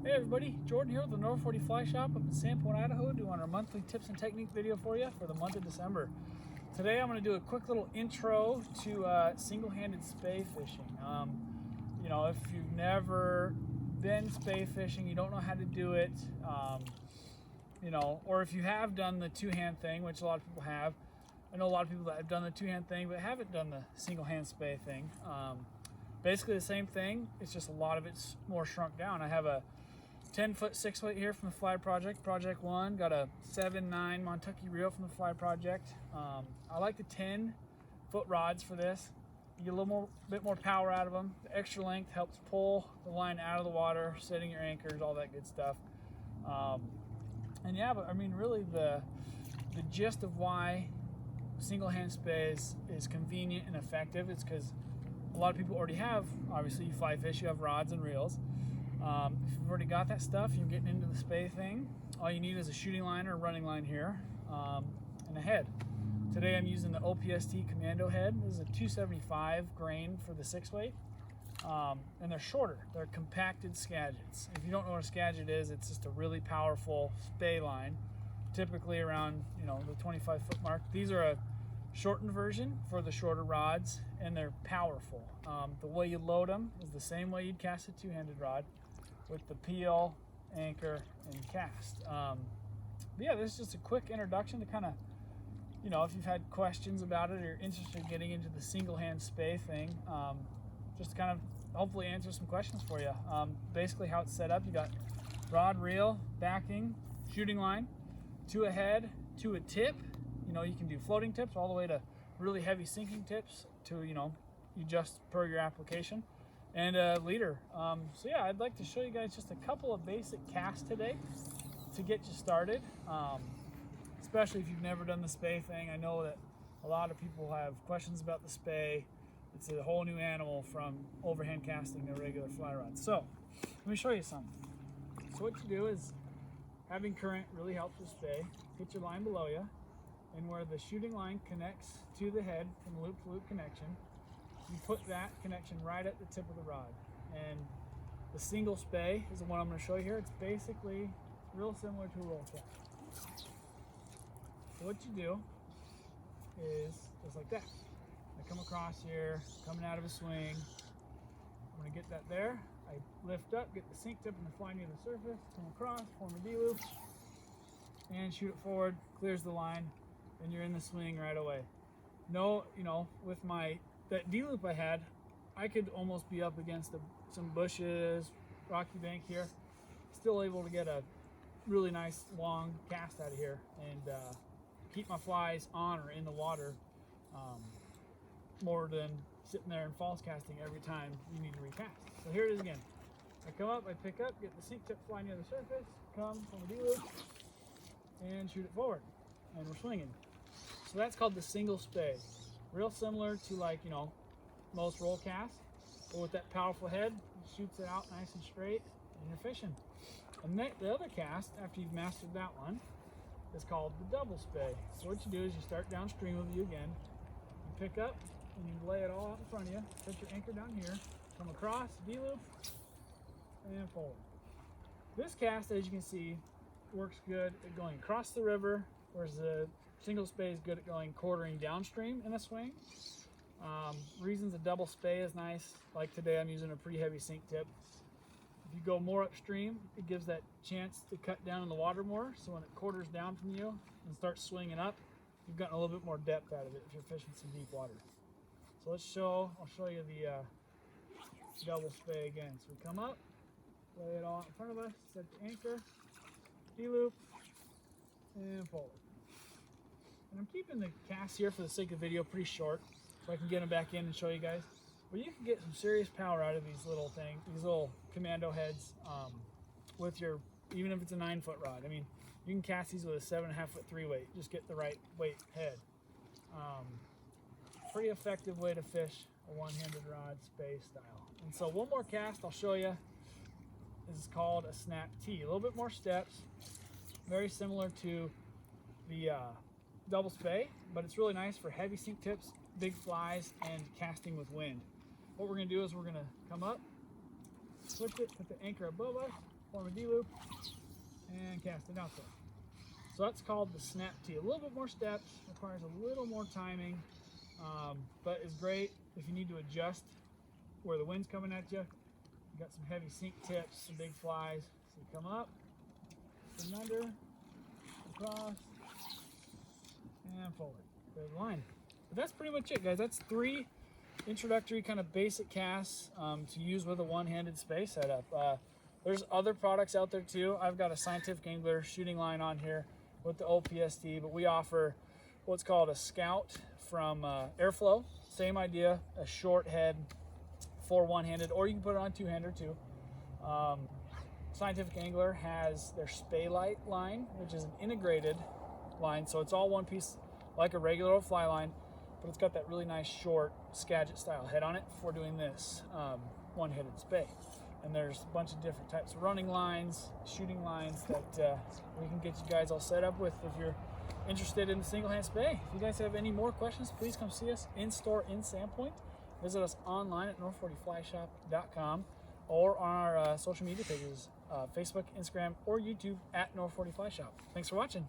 Hey everybody, Jordan here with the North 40 Fly Shop up in Sandpoint, Idaho, doing our monthly tips and technique video for you for the month of December. Today I'm going to do a quick little intro to single-handed spey fishing. You know, if you've never been spey fishing, you don't know how to do it, you know, or if you have done the two-hand thing, which a lot of people have. I know a lot of people that have done the two-hand thing but haven't done the single-hand spey thing. Basically the same thing, it's just a lot of it's more shrunk down. I have a 10-foot 6-weight here from the Fly Project, Project 1. Got a 7-9 Montucky reel from the Fly Project. I like the 10-foot rods for this. You get a little bit more power out of them. The extra length helps pull the line out of the water, setting your anchors, all that good stuff. And yeah, but I mean, really the gist of why single-hand spey is convenient and effective is because a lot of people already have, obviously you fly fish, you have rods and reels. If you've already got that stuff, you're getting into the spey thing, all you need is a shooting line or a running line here, and a head. Today I'm using the OPST Commando head. This is a 275 grain for the 6-weight, and they're shorter. They're compacted Skagits. If you don't know what a Skagit is, it's just a really powerful spey line, typically around, you know, the 25-foot mark. These are a shortened version for the shorter rods, and they're powerful. The way you load them is the same way you'd cast a two-handed rod, with the peel, anchor, and cast. But yeah, this is just a quick introduction to kind of, you know, if you've had questions about it or you're interested in getting into the single-hand spey thing, just to kind of hopefully answer some questions for you. Basically how it's set up, you got rod, reel, backing, shooting line, to a head, to a tip. You know, you can do floating tips all the way to really heavy sinking tips to, you know, you adjust per your application, and a leader. So yeah, I'd like to show you guys just a couple of basic casts today to get you started, especially if you've never done the spey thing. I know that a lot of people have questions about the spey. It's a whole new animal from overhand casting a regular fly rod. So let me show you something. So what you do is, having current really helps with spey. Put your line below you, and where the shooting line connects to the head from the loop-to-loop connection, you put that connection right at the tip of the rod. And the single spey is the one I'm going to show you here. It's basically real similar to a roll cap. So what you do is just like that. I come across here, coming out of a swing. I'm going to get that there. I lift up, get the sink tip and the fly near the surface, come across, form a D-loop, and shoot it forward, clears the line, and you're in the swing right away. No, you know, with that D-loop I had, I could almost be up against some bushes, rocky bank here, still able to get a really nice long cast out of here and keep my flies on or in the water, more than sitting there and false casting every time you need to recast. So here it is again. I come up, I pick up, get the sink tip fly near the surface, come from the D-loop, and shoot it forward, and we're swinging. So that's called the single spey. Real similar to, like, you know, most roll casts, but with that powerful head, it shoots it out nice and straight, and you're fishing. And the other cast, after you've mastered that one, is called the double spey. So what you do is you start downstream of you again, you pick up, and you lay it all out in front of you, put your anchor down here, come across, D-loop, and forward. This cast, as you can see, works good at going across the river, whereas the single spey is good at going quartering downstream in a swing. Reasons a double spey is nice, like today I'm using a pretty heavy sink tip. If you go more upstream, it gives that chance to cut down in the water more, so when it quarters down from you and starts swinging up, you've gotten a little bit more depth out of it if you're fishing some deep water. So I'll show you the double spey again. So we come up, lay it all out in front of us, set the anchor, D-loop, and forward. And I'm keeping the casts here for the sake of video pretty short, so I can get them back in and show you guys. But you can get some serious power out of these little things, these little commando heads, with your, even if it's a 9-foot rod. I mean, you can cast these with a 7.5-foot 3-weight. Just get the right weight head. Pretty effective way to fish a one-handed rod spey style. And so one more cast I'll show you. This is called a snap T. A little bit more steps, very similar to the double spey, but it's really nice for heavy sink tips, big flies, and casting with wind. What we're going to do is we're going to come up, switch it, put the anchor above us, form a D-loop, and cast it out there. So that's called the snap tee. A little bit more steps, requires a little more timing, but is great if you need to adjust where the wind's coming at you. You got some heavy sink tips, some big flies. So you come up, spin under, across, and forward. There's the line. But that's pretty much it, guys. That's 3 introductory kind of basic casts to use with a one-handed Spey setup. There's other products out there too. I've got a Scientific Angler shooting line on here with the OPSD, but we offer what's called a Scout from Airflow. Same idea, a short head for one-handed, or you can put it on two-hander too. Scientific Angler has their Spey Light line, which is an integrated line, so it's all one piece like a regular old fly line, but it's got that really nice short Skagit style head on it for doing this one-headed Spey. And there's a bunch of different types of running lines, shooting lines that we can get you guys all set up with if you're interested in the single-hand Spey. If you guys have any more questions, please come see us in store in Sandpoint. Visit us online at north40flyshop.com or on our social media pages, Facebook, Instagram, or YouTube at North40 Fly Shop. Thanks for watching.